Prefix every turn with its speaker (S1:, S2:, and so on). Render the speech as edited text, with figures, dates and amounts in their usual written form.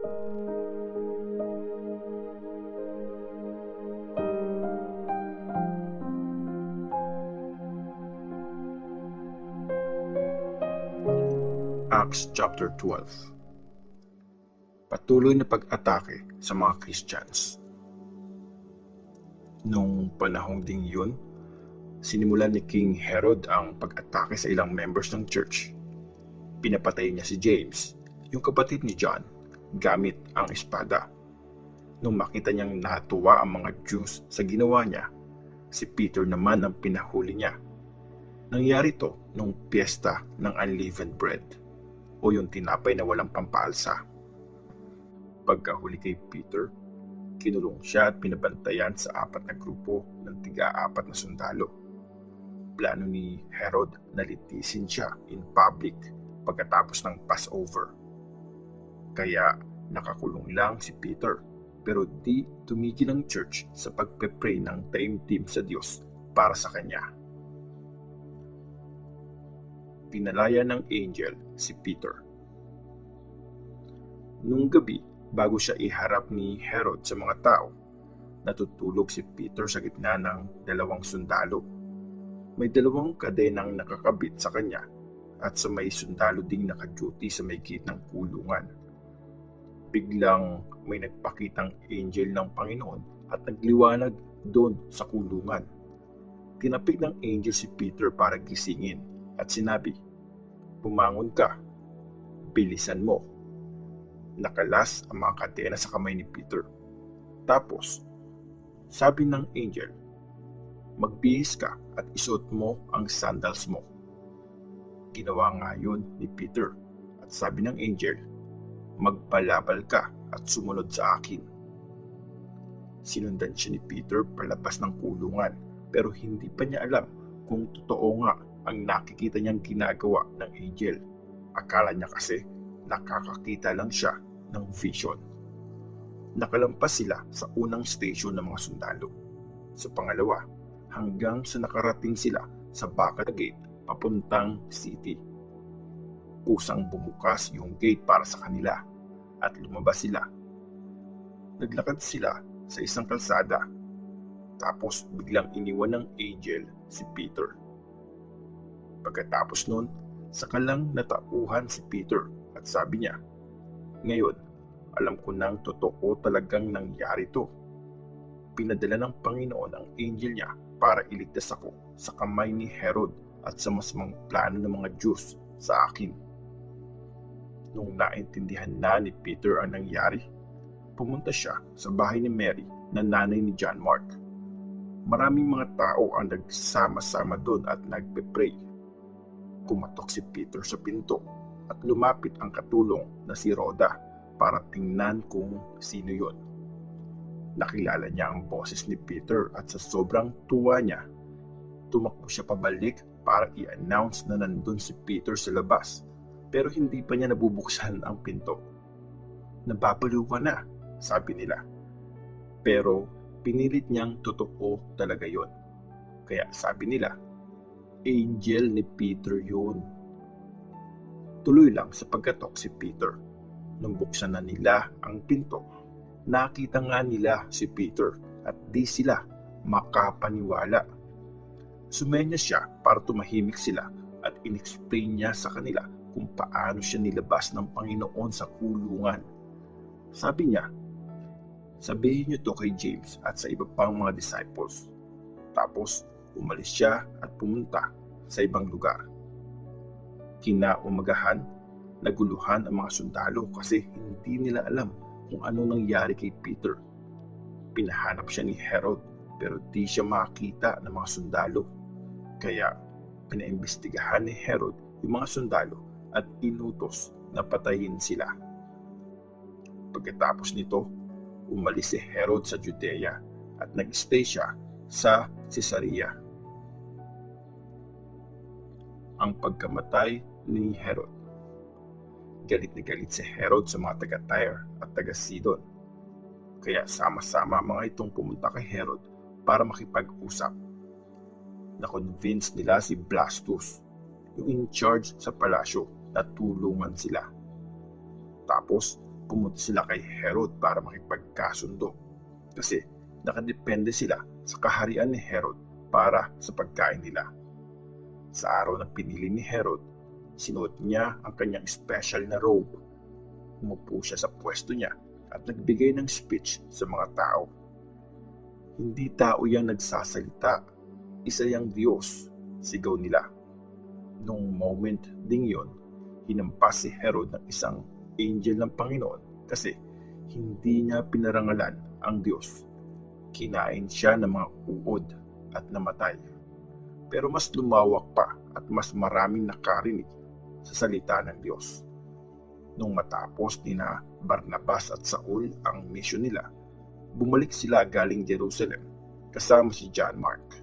S1: Acts chapter 12. Patuloy na pag-atake sa mga Christians. Nung panahong ding yun, sinimulan ni King Herod ang pag-atake sa ilang members ng church. Pinapatay niya si James, yung kapatid ni John, gamit ang espada. Nung makita niyang natuwa ang mga Jews sa ginawa niya, si Peter naman ang pinahuli niya. Nangyari to nung piyesta ng unleavened bread, o yung tinapay na walang pampaalsa. Pagkahuli kay Peter, kinulong siya at pinabantayan sa 4 na grupo ng tiga-4 na sundalo. Plano ni Herod na litisin siya in public pagkatapos ng Passover. Kaya nakakulong lang si Peter, pero di tumigil ang church sa pagpe-pray ng taimtim sa Diyos para sa kanya. Pinalaya ng angel si Peter. Nung gabi, bago siya iharap ni Herod sa mga tao, natutulog si Peter sa gitna ng 2 sundalo. May 2 kadenang nakakabit sa kanya at sa may sundalo ding naka-duty sa may gate ng kulungan. Biglang may nagpakitang angel ng Panginoon at nagliwanag doon sa kulungan. Tinapik ng angel si Peter para gisingin at sinabi, "Bumangon ka, bilisan mo." Nakalas ang mga kadena sa kamay ni Peter. Tapos, sabi ng angel, "Magbihis ka at isuot mo ang sandals mo." Ginawa nga yun ni Peter at sabi ng angel, "Magbalabal ka at sumunod sa akin." Sinundan siya ni Peter palabas ng kulungan, pero hindi pa niya alam kung totoo nga ang nakikita niyang ginagawa ng angel. Akala niya kasi nakakakita lang siya ng vision. Nakalampas sila sa unang station ng mga sundalo. Sa pangalawa, hanggang sa nakarating sila sa Baka Gate papuntang city. Kusang bumukas yung gate para sa kanila at lumabas sila. Naglakad sila sa isang kalsada, tapos biglang iniwan ng angel si Peter. Pagkatapos nun, saka lang natauhan si Peter at sabi niya, "Ngayon, alam ko nang totoo talagang nangyari to. Pinadala ng Panginoon ang angel niya para iligtas ako sa kamay ni Herod at sa masamang plano ng mga Diyos sa akin." Nung naintindihan na ni Peter ang nangyari, pumunta siya sa bahay ni Mary na nanay ni John Mark. Maraming mga tao ang nagsama-sama doon at nagpe-pray. Kumatok si Peter sa pinto at lumapit ang katulong na si Rhoda para tingnan kung sino yon. Nakilala niya ang boses ni Peter at sa sobrang tuwa niya, tumakbo siya pabalik para i-announce na nandun si Peter sa labas, pero hindi pa niya nabubuksan ang pinto. "Nababaliw ka na," sabi nila. Pero pinilit niyang totoo talaga yon. Kaya sabi nila, angel ni Peter yun. Tuloy lang sa pagkatok si Peter. Nung buksan na nila ang pinto, nakita nga nila si Peter at di sila makapaniwala. Sumenya siya para tumahimik sila at inexplain niya sa kanila kung paano siya nilabas ng Panginoon sa kulungan. Sabi niya, "Sabihin niyo to kay James at sa iba pang mga disciples." Tapos umalis siya at pumunta sa ibang lugar. Kinaumagahan, naguluhan ang mga sundalo kasi hindi nila alam kung ano nangyari kay Peter. Pinahanap siya ni Herod pero di siya makita ng mga sundalo. Kaya pinaimbestigahan ni Herod yung mga sundalo at inutos na patayin sila. Pagkatapos nito, umalis si Herod sa Judea at nag-stay siya sa Caesarea. Ang pagkamatay ni Herod. Galit na galit si Herod sa mga taga-Tyre at taga-Sidon. Kaya sama-sama mga itong pumunta kay Herod para makipag-usap. Na-convince nila si Blastus, yung in charge sa palasyo, na tulungan sila. Tapos pumunta sila kay Herod para makipagkasundo kasi nakadepende sila sa kaharian ni Herod para sa pagkain nila. Sa araw ng pinili ni Herod, sinuot niya ang kanyang special na robe. Umupo siya sa pwesto niya at nagbigay ng speech sa mga tao. Hindi tao yang nagsasalita, isa yang Diyos, sigaw nila. Nung moment ding yon, hinampas si Herod ng isang angel ng Panginoon kasi hindi niya pinarangalan ang Diyos. Kinain siya ng mga uod at namatay. Pero mas lumawak pa at mas maraming nakarinig sa salita ng Diyos. Nung matapos ni na Barnabas at Saul ang misyon nila, bumalik sila galing Jerusalem kasama si John Mark.